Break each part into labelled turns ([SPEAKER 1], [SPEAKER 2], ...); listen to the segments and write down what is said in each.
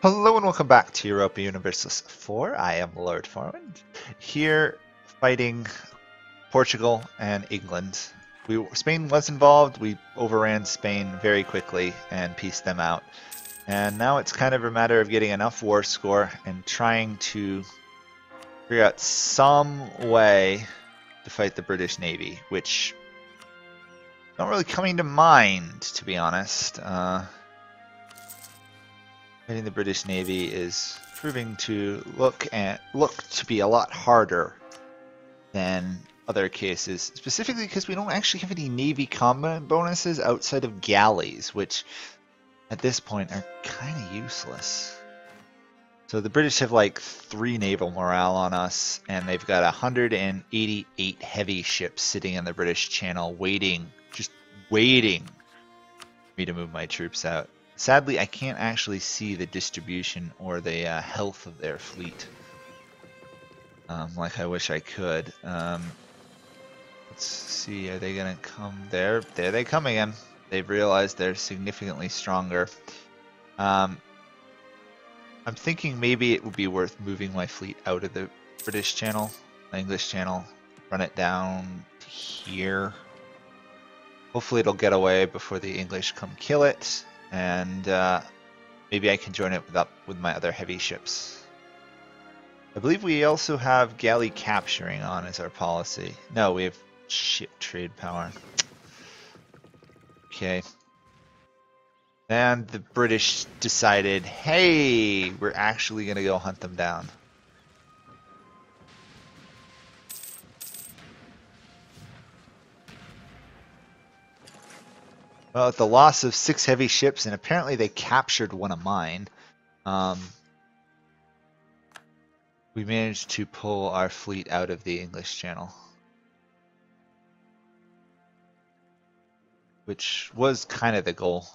[SPEAKER 1] Hello and welcome back to Europa 4. I am Lord Forwind, here fighting Portugal and England. Spain was involved, we overran Spain very quickly and pieced them out. And now it's kind of a matter of getting enough war score and trying to figure out some way to fight the British Navy, which not really coming to mind, to be honest. Fighting the British Navy is proving to look to be a lot harder than other cases, specifically because we don't actually have any Navy combat bonuses outside of galleys, which at this point are kind of useless. So the British have like 3 naval morale on us, and they've got 188 heavy ships sitting in the British Channel just waiting for me to move my troops out. Sadly, I can't actually see the distribution or the health of their fleet like I wish I could. Let's see, are they going to come there? There they come again. They've realized they're significantly stronger. I'm thinking maybe it would be worth moving my fleet out of the British Channel, English Channel, run it down to here. Hopefully it'll get away before the English come kill it. And maybe I can join it with my other heavy ships. I believe we also have galley capturing on as our policy. No, we have ship trade power. Okay. And the British decided, hey, we're actually going to go hunt them down. Well, at the loss of 6 heavy ships, and apparently they captured one of mine, we managed to pull our fleet out of the English Channel. Which was kind of the goal.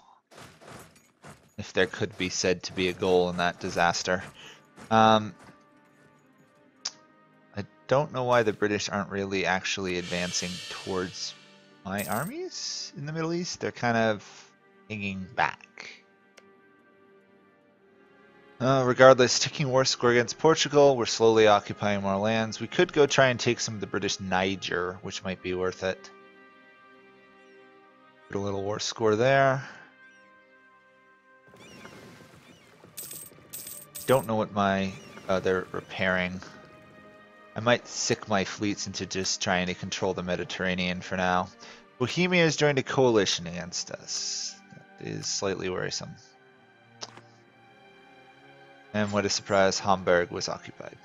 [SPEAKER 1] If there could be said to be a goal in that disaster. I don't know why the British aren't really actually advancing towards my armies in the Middle East. They're kind of hanging back. Regardless, taking war score against Portugal, we're slowly occupying more lands. We could go try and take some of the British Niger, which might be worth it. Put a little war score there. Don't know what they're repairing. I might sick my fleets into just trying to control the Mediterranean for now. Bohemia has joined a coalition against us. That is slightly worrisome. And what a surprise, Hamburg was occupied.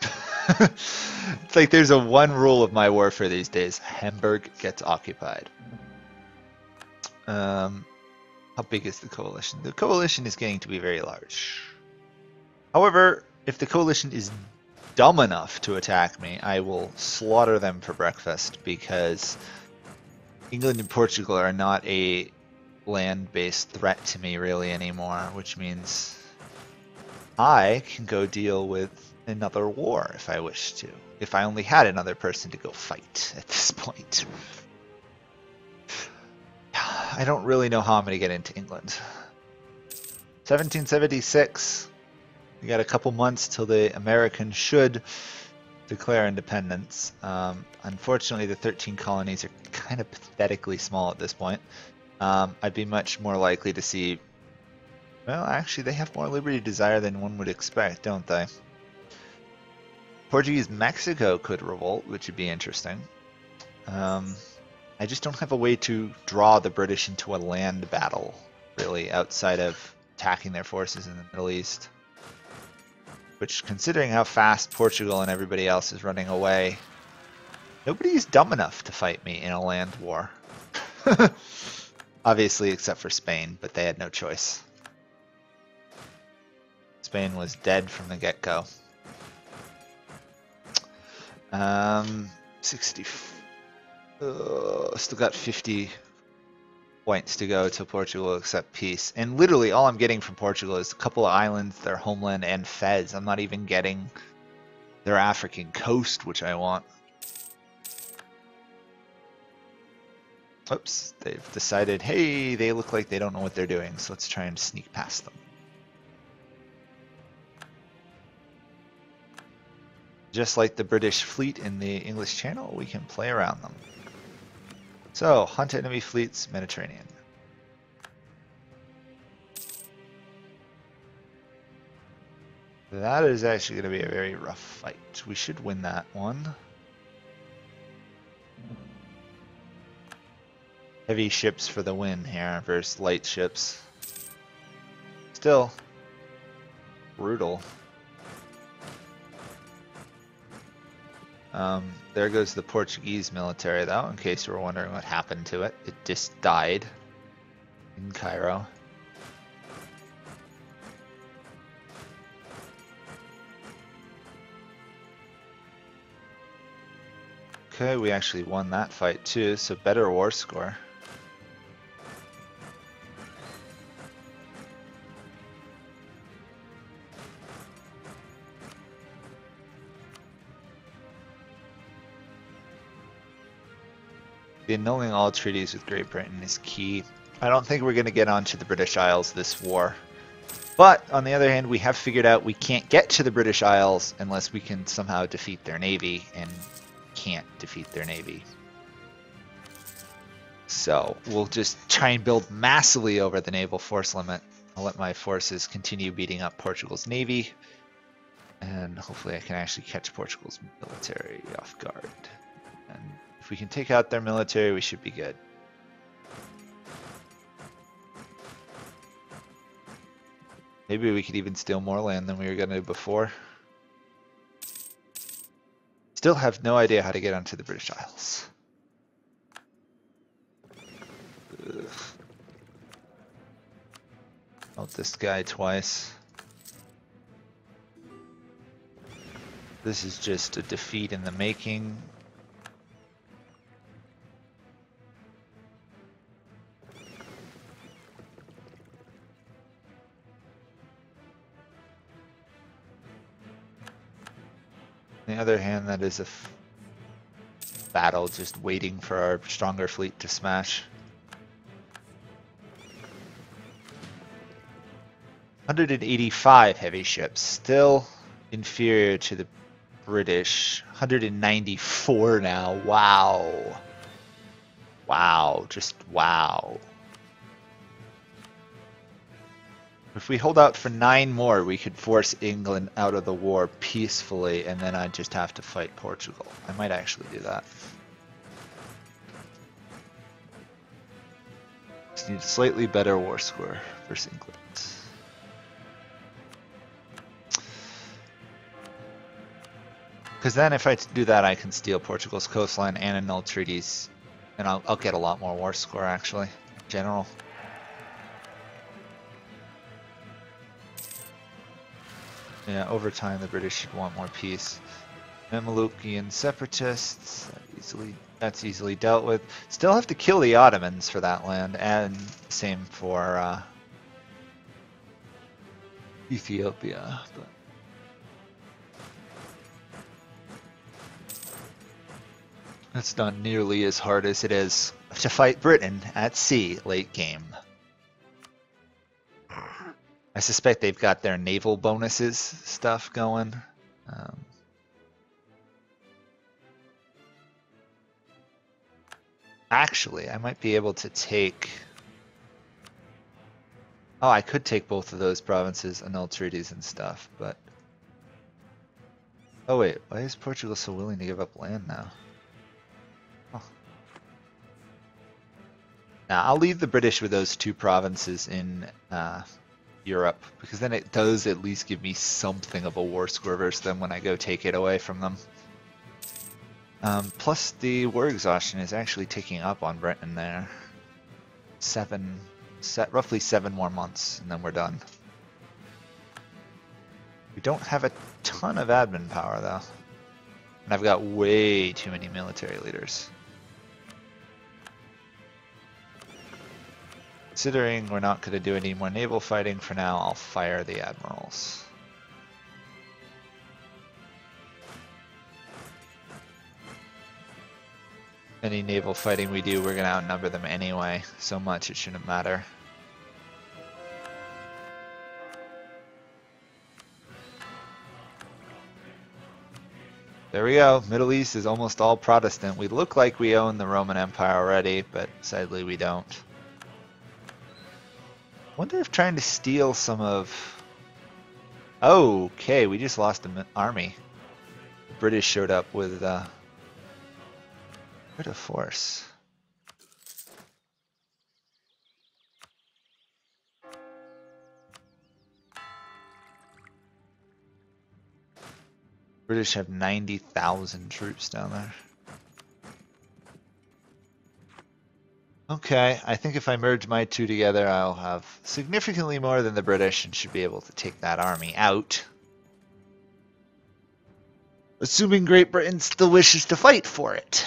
[SPEAKER 1] It's like there's a one rule of my warfare these days. Hamburg gets occupied. How big is the coalition? The coalition is getting to be very large. However, if the coalition is dumb enough to attack me, I will slaughter them for breakfast, because England and Portugal are not a land-based threat to me really anymore, which means I can go deal with another war if I wish to. If I only had another person to go fight at this point. I don't really know how I'm going to get into England. 1776. We got a couple months till the Americans should declare independence. Unfortunately, the 13 colonies are kind of pathetically small at this point. I'd be much more likely to see... Well, actually, they have more liberty desire than one would expect, don't they? Portuguese Mexico could revolt, which would be interesting. I just don't have a way to draw the British into a land battle, really, outside of attacking their forces in the Middle East. Which, considering how fast Portugal and everybody else is running away, nobody's dumb enough to fight me in a land war. Obviously, except for Spain, but they had no choice. Spain was dead from the get-go. 60. Still got 50 points to go till Portugal accept peace. And literally all I'm getting from Portugal is a couple of islands, their homeland, and Fez. I'm not even getting their African coast, which I want. Oops, they've decided, hey, they look like they don't know what they're doing, so let's try and sneak past them. Just like the British fleet in the English Channel, we can play around them. So, hunt enemy fleets, Mediterranean. That is actually going to be a very rough fight. We should win that one. Heavy ships for the win here versus light ships. Still, brutal. There goes the Portuguese military though, in case you were wondering what happened to it. It just died in Cairo. Okay, we actually won that fight too, so better war score. The annulling all treaties with Great Britain is key. I don't think we're going to get onto the British Isles this war. But, on the other hand, we have figured out we can't get to the British Isles unless we can somehow defeat their navy, and can't defeat their navy. So, we'll just try and build massively over the naval force limit. I'll let my forces continue beating up Portugal's navy, and hopefully I can actually catch Portugal's military off guard. And if we can take out their military, we should be good. Maybe we could even steal more land than we were going to before. Still have no idea how to get onto the British Isles. Ugh. Out this guy twice. This is just a defeat in the making. On the other hand, that is a battle just waiting for our stronger fleet to smash. 185 heavy ships, still inferior to the British. 194 now, wow. Wow, just wow. If we hold out for 9 more, we could force England out of the war peacefully, and then I'd just have to fight Portugal. I might actually do that. Just need a slightly better war score versus England. Because then if I do that, I can steal Portugal's coastline and annul treaties, and I'll get a lot more war score actually, in general. Yeah, over time the British should want more peace. Mamelukian separatists, that's easily dealt with. Still have to kill the Ottomans for that land, and same for Ethiopia. But that's not nearly as hard as it is to fight Britain at sea late game. I suspect they've got their naval bonuses stuff going. Actually, I might be able to take... Oh, I could take both of those provinces, annul treaties and stuff, but... Oh wait, why is Portugal so willing to give up land now? Oh. Now, I'll leave the British with those 2 provinces in Europe, because then it does at least give me something of a war score versus them when I go take it away from them. Plus the war exhaustion is actually ticking up on Britain there. Roughly 7 more months and then we're done. We don't have a ton of admin power though. And I've got way too many military leaders. Considering we're not going to do any more naval fighting for now, I'll fire the admirals. Any naval fighting we do, we're going to outnumber them anyway. So much it shouldn't matter. There we go. Middle East is almost all Protestant. We look like we own the Roman Empire already, but sadly we don't. Wonder if trying to steal some of... Okay, we just lost an army. The British showed up with a bit of force. British have 90,000 troops down there. Okay, I think if I merge my two together, I'll have significantly more than the British and should be able to take that army out. Assuming Great Britain still wishes to fight for it.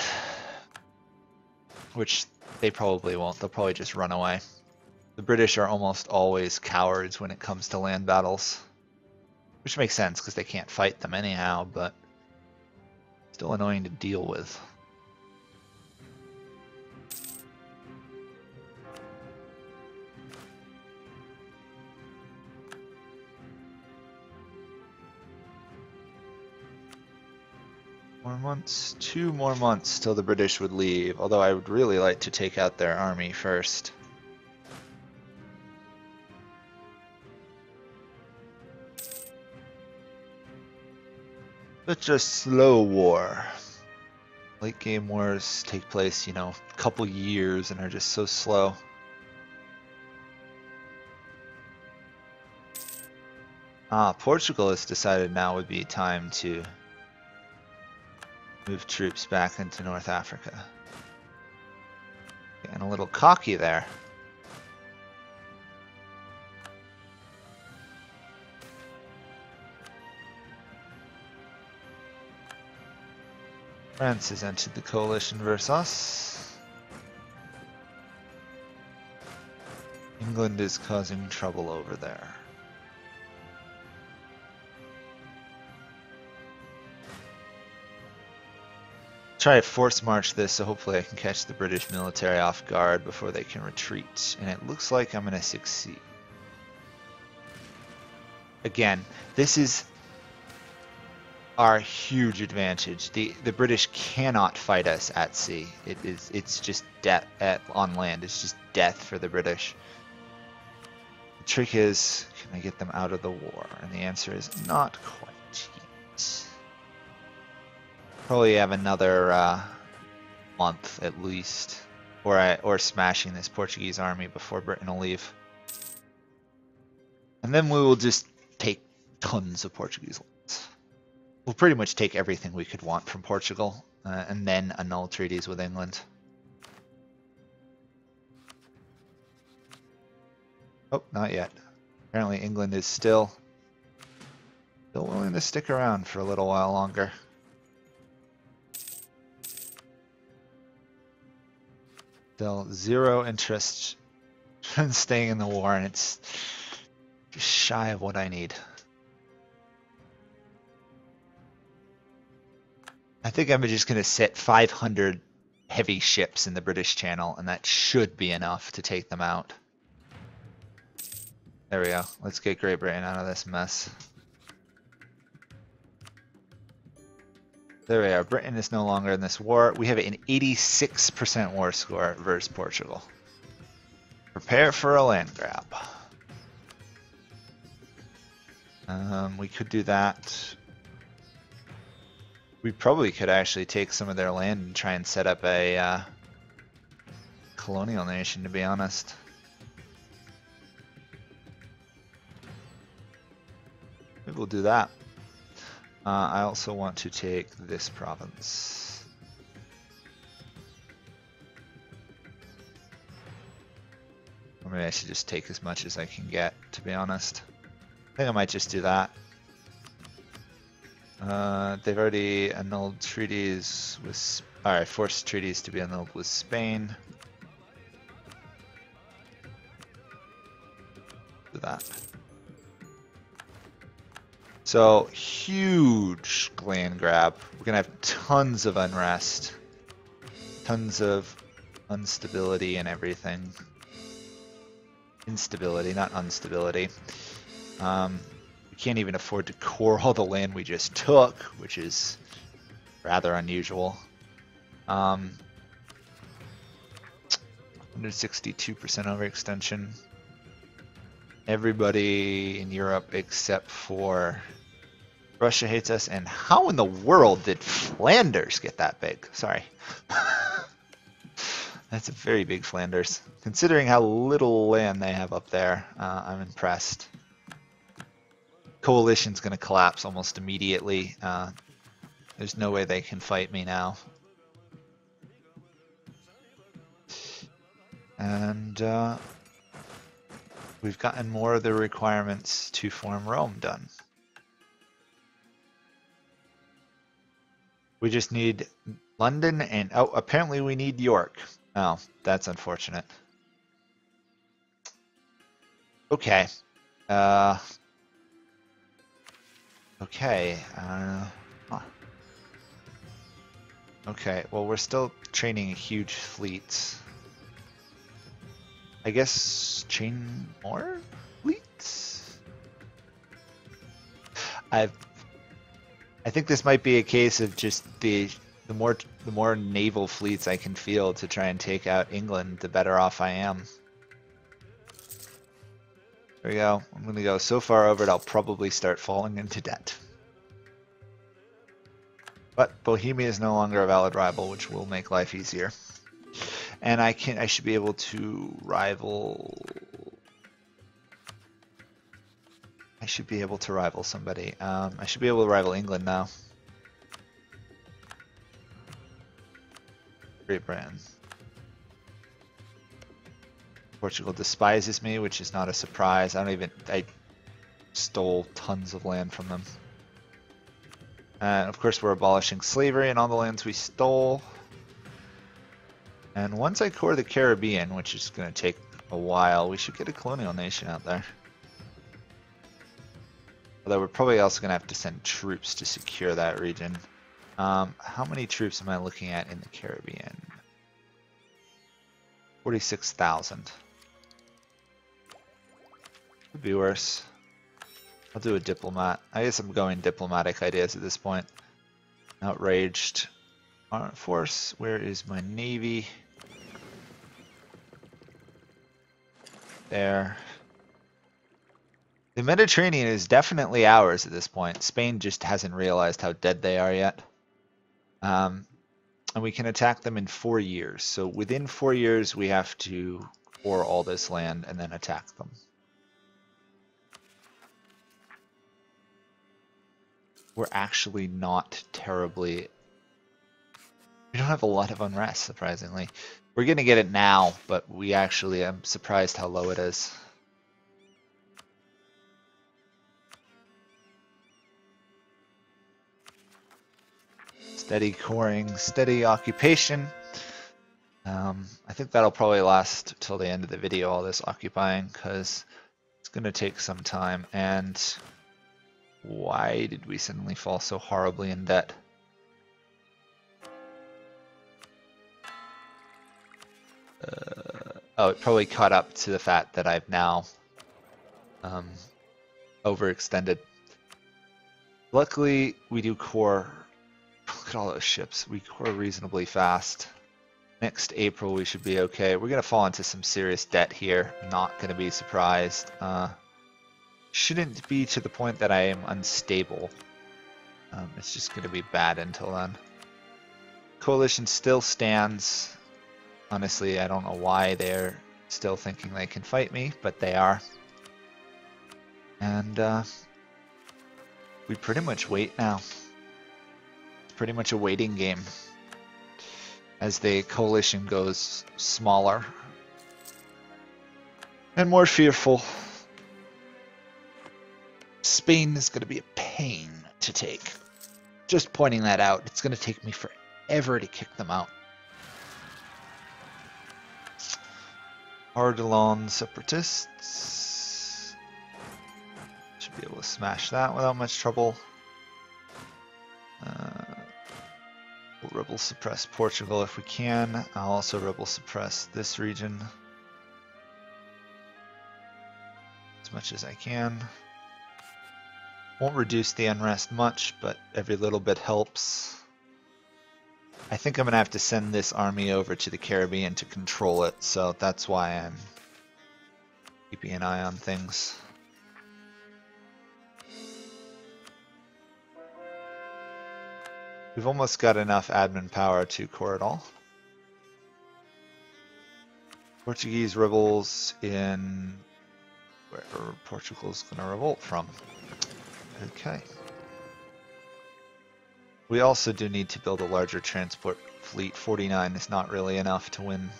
[SPEAKER 1] Which they probably won't. They'll probably just run away. The British are almost always cowards when it comes to land battles. Which makes sense because they can't fight them anyhow, but still annoying to deal with. More months, 2 more months till the British would leave, although I would really like to take out their army first. Such a slow war. Late game wars take place, you know, a couple years and are just so slow. Portugal has decided now would be time to move troops back into North Africa. Getting a little cocky there. France has entered the coalition versus us. England is causing trouble over there. Try to force march this, so hopefully I can catch the British military off guard before they can retreat. And it looks like I'm going to succeed. Again, this is our huge advantage. The British cannot fight us at sea. It's just death on land. It's just death for the British. The trick is, can I get them out of the war? And the answer is not quite yet. Probably have another month at least, or smashing this Portuguese army before Britain will leave. And then we will just take tons of Portuguese lands. We'll pretty much take everything we could want from Portugal, and then annul treaties with England. Oh, not yet. Apparently England is still willing to stick around for a little while longer. Still zero interest in staying in the war, and it's just shy of what I need. I think I'm just going to set 500 heavy ships in the British Channel, and that should be enough to take them out. There we go. Let's get Great Britain out of this mess. There we are. Britain is no longer in this war. We have an 86% war score versus Portugal. Prepare for a land grab. We could do that. We probably could actually take some of their land and try and set up a colonial nation, to be honest. Maybe we'll do that. I also want to take this province. Or maybe I should just take as much as I can get, to be honest. I think I might just do that. They've already annulled treaties with... Alright, forced treaties to be annulled with Spain. Do that. So, huge land grab. We're gonna have tons of unrest. Tons of instability and everything. Instability, not instability. We can't even afford to core all the land we just took, which is rather unusual. 162% overextension. Everybody in Europe except for Russia hates us. And how in the world did Flanders get that big? Sorry. That's a very big Flanders. Considering how little land they have up there, I'm impressed. Coalition's going to collapse almost immediately. There's no way they can fight me now. And we've gotten more of the requirements to form Rome done. We just need London and, oh, apparently we need York. Oh, that's unfortunate. Okay. Okay. Huh. Okay, well, we're still training huge fleets. I guess train more fleets? I think this might be a case of just the more naval fleets I can field to try and take out England, the better off I am. There we go. I'm going to go so far over it, I'll probably start falling into debt. But Bohemia is no longer a valid rival, which will make life easier. And I should be able to rival. I should be able to rival somebody. I should be able to rival England now. Great Britain. Portugal despises me, which is not a surprise. I stole tons of land from them. And of course we're abolishing slavery in all the lands we stole. And once I core the Caribbean, which is going to take a while, we should get a colonial nation out there. Although we're probably also going to have to send troops to secure that region. How many troops am I looking at in the Caribbean? 46,000. Could be worse. I'll do a diplomat. I guess I'm going diplomatic ideas at this point. Outraged. Armed force. Where is my navy? There. The Mediterranean is definitely ours at this point. Spain just hasn't realized how dead they are yet. And we can attack them in 4 years. So within 4 years, we have to core all this land and then attack them. We're actually not terribly... We don't have a lot of unrest, surprisingly. We're going to get it now, but we actually... I'm surprised how low it is. Steady coring, steady occupation. I think that'll probably last till the end of the video, all this occupying, because it's going to take some time. And why did we suddenly fall so horribly in debt? Oh, it probably caught up to the fact that I've now overextended. Luckily, we do core. Look at all those ships. We core reasonably fast. Next April, we should be okay. We're going to fall into some serious debt here. Not going to be surprised. Shouldn't be to the point that I am unstable. It's just going to be bad until then. Coalition still stands. Honestly, I don't know why they're still thinking they can fight me, but they are. And we pretty much wait now. It's pretty much a waiting game as the coalition goes smaller and more fearful. Spain is going to be a pain to take. Just pointing that out. It's going to take me forever to kick them out. Ardelon separatists. Should be able to smash that without much trouble. We'll rebel suppress Portugal if we can. I'll also rebel suppress this region as much as I can. Won't reduce the unrest much, but every little bit helps. I think I'm going to have to send this army over to the Caribbean to control it, so that's why I'm keeping an eye on things. We've almost got enough admin power to core it all. Portuguese rebels in wherever Portugal's going to revolt from. Okay. We also do need to build a larger transport fleet. 49 is not really enough to win.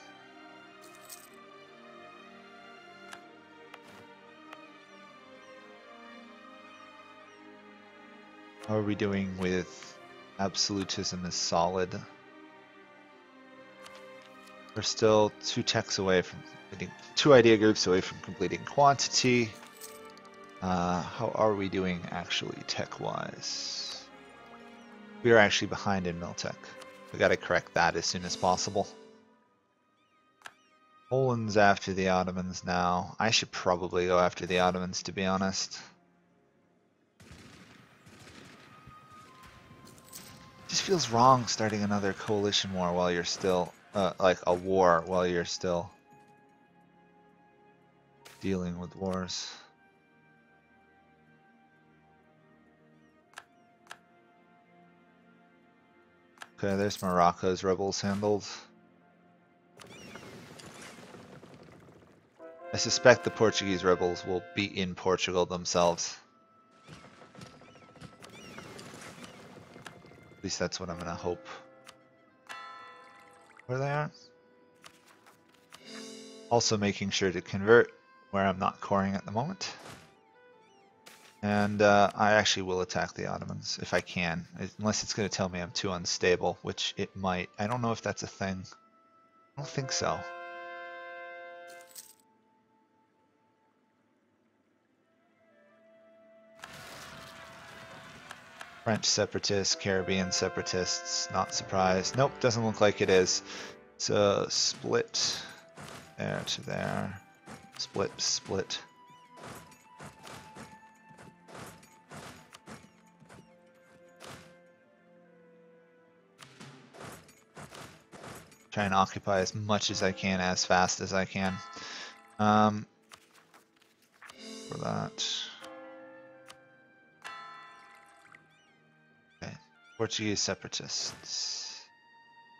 [SPEAKER 1] How are we doing with absolutism is solid? We're still 2 techs away from completing, 2 idea groups away from completing quantity. How are we doing actually tech-wise? We are actually behind in Miltech. We got to correct that as soon as possible. Poland's after the Ottomans now. I should probably go after the Ottomans, to be honest. Just feels wrong starting another coalition war while you're still, like a war while you're still dealing with wars. Okay, there's Morocco's rebels handled. I suspect the Portuguese rebels will be in Portugal themselves. At least that's what I'm gonna hope. Where they are. Also making sure to convert where I'm not coring at the moment. And I actually will attack the Ottomans if I can, unless it's going to tell me I'm too unstable, which it might. I don't know if that's a thing. I don't think so. French separatists, Caribbean separatists, not surprised. Nope, doesn't look like it is. So split there to there. Split, split. Try and occupy as much as I can, as fast as I can. For that. Okay. Portuguese separatists.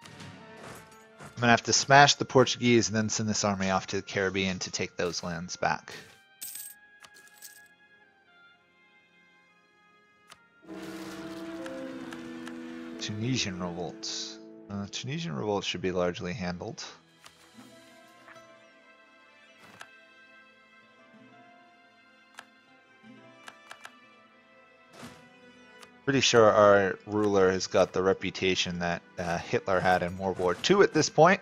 [SPEAKER 1] I'm gonna have to smash the Portuguese and then send this army off to the Caribbean to take those lands back. Tunisian revolts. Tunisian revolt should be largely handled. Pretty sure our ruler has got the reputation that Hitler had in World War II at this point.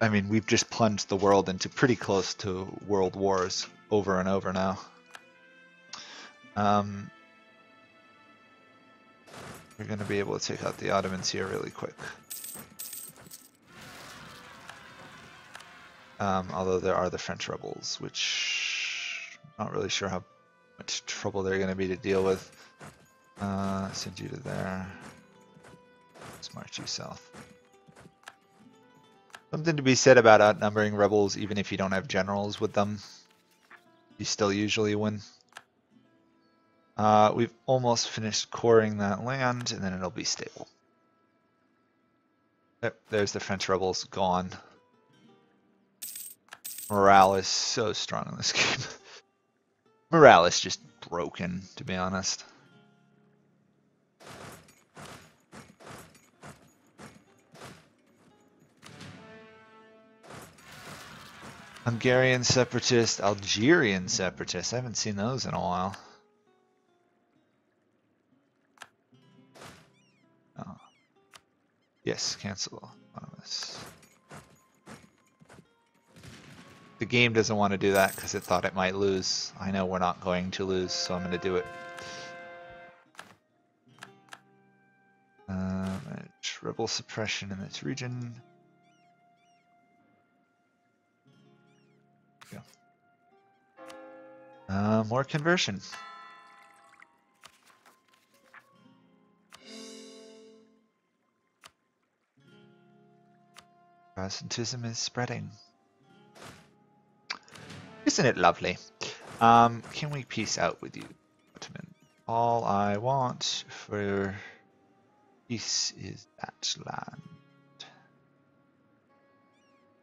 [SPEAKER 1] I mean, we've just plunged the world into pretty close to world wars over and over now. We're going to be able to take out the Ottomans here really quick. Although there are the French rebels, which I'm not really sure how much trouble they're going to be to deal with. Send you to there. Let's march you south. Something to be said about outnumbering rebels, even if you don't have generals with them. You still usually win. We've almost finished coring that land, and then it'll be stable. Yep, there's the French rebels gone. Morale is so strong in this game. Morale is just broken, to be honest. Hungarian separatist, Algerian separatist. I haven't seen those in a while. Oh. Yes, cancel autonomous. The game doesn't want to do that because it thought it might lose. I know we're not going to lose, so I'm going to do it. Rebel suppression in this region. More conversion. Protestantism is spreading. Isn't it lovely? Can we peace out with you, Ottoman? All I want for peace is that land.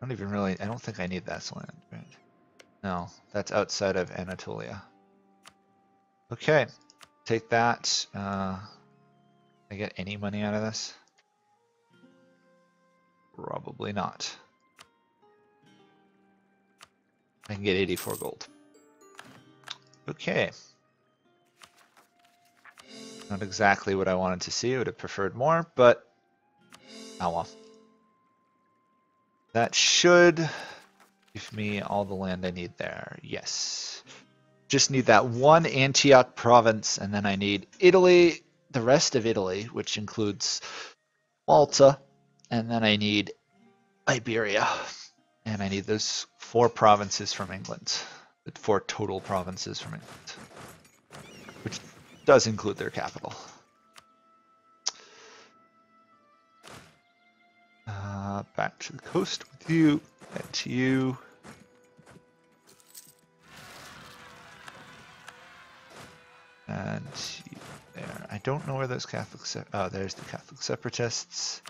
[SPEAKER 1] I don't think I need that land, right? No, that's outside of Anatolia. Okay, take that. I get any money out of this? Probably not. I can get 84 gold. Okay. Not exactly what I wanted to see. I would have preferred more, but oh well. That should give me all the land I need there. Yes. Just need that one Antioch province, and then I need Italy, the rest of Italy, which includes Malta, and then I need Iberia. And I need those 4 provinces from England. 4 total provinces from England. Which does include their capital. Back to the coast with you, and to you. And you there. I don't know where those Catholics are. Oh, there's the Catholic separatists.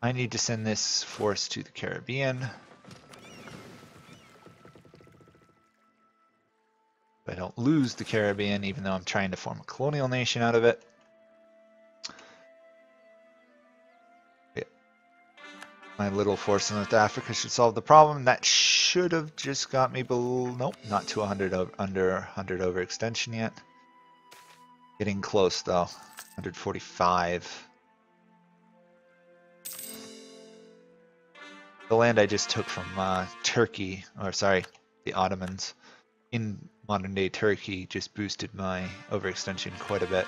[SPEAKER 1] I need to send this force to the Caribbean. I don't lose the Caribbean, even though I'm trying to form a colonial nation out of it. Yeah. My little force in North Africa should solve the problem. That should have just got me below. Nope, not to 100 under 100 overextension yet. Getting close though. 145. The land I just took from Turkey, or sorry, the Ottomans, in modern day Turkey just boosted my overextension quite a bit.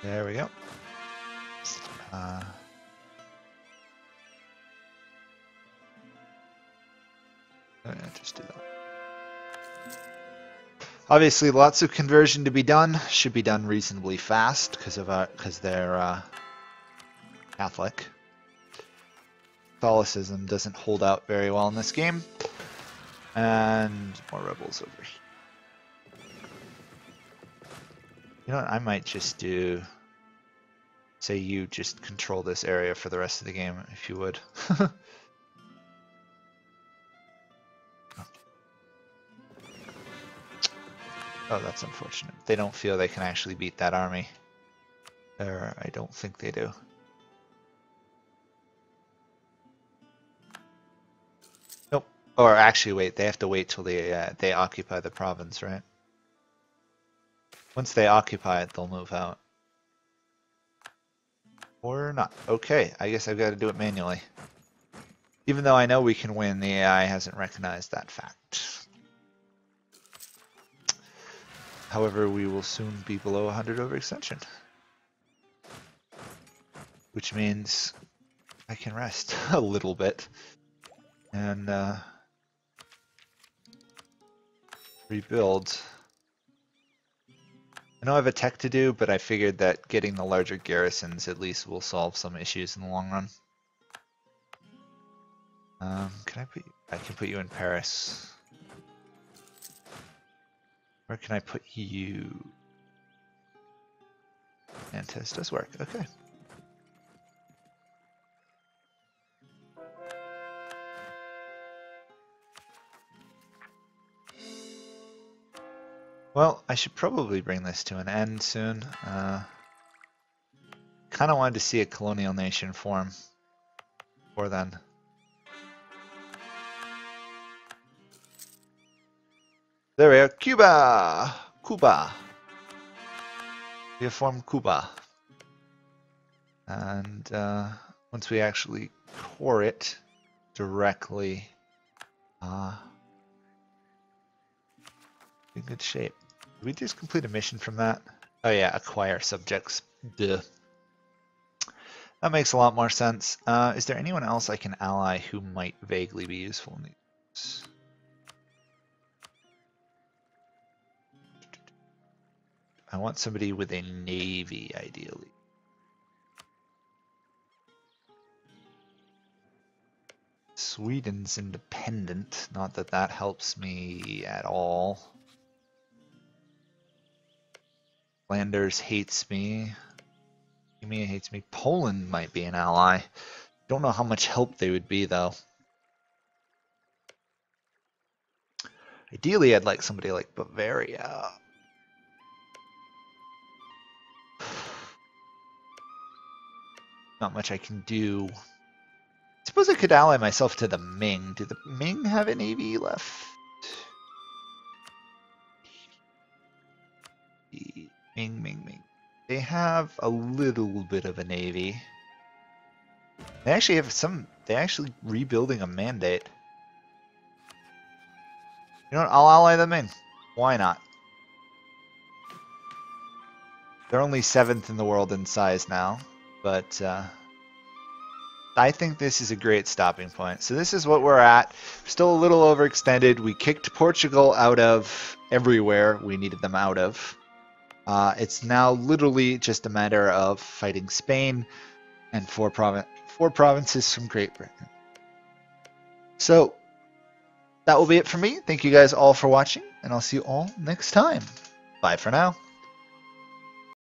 [SPEAKER 1] There we go. Just do that. Obviously, lots of conversion to be done. Should be done reasonably fast because they're Catholic. Catholicism doesn't hold out very well in this game. And more rebels over here. You know what? I might just do. Say you just control this area for the rest of the game, if you would. Oh, that's unfortunate. They don't feel they can actually beat that army. Or I don't think they do. Nope. Or actually, wait. They have to wait till they occupy the province, right? Once they occupy it, they'll move out. Or not. Okay, I guess I've got to do it manually. Even though I know we can win, the AI hasn't recognized that fact. However, we will soon be below 100 overextension. Which means I can rest a little bit. And rebuild. I know I have a tech to do, but I figured that getting the larger garrisons at least will solve some issues in the long run. Can I put you? I can put you in Paris. Where can I put you? Nantes does work. Okay. Well, I should probably bring this to an end soon. Kind of wanted to see a colonial nation form before then. There we are, Cuba! Cuba! We have formed Cuba. And once we actually core it directly, in good shape. Did we just complete a mission from that? Oh yeah, acquire subjects. Duh. That makes a lot more sense. Is there anyone else I can ally who might vaguely be useful in these? I want somebody with a navy, ideally. Sweden's independent. Not that that helps me at all. Flanders hates me. Bohemia hates me. Poland might be an ally. Don't know how much help they would be, though. Ideally, I'd like somebody like Bavaria. Not much I can do. I suppose I could ally myself to the Ming. Do the Ming have a navy left? Ming. They have a little bit of a navy. They actually have some. They're actually rebuilding a mandate. You know what? I'll ally them in. Why not? They're only 7th in the world in size now, but I think this is a great stopping point. So this is what we're at. Still a little overextended. We kicked Portugal out of everywhere we needed them out of. It's now literally just a matter of fighting Spain and four provinces from Great Britain. So that will be it for me. Thank you guys all for watching, and I'll see you all next time. Bye for now.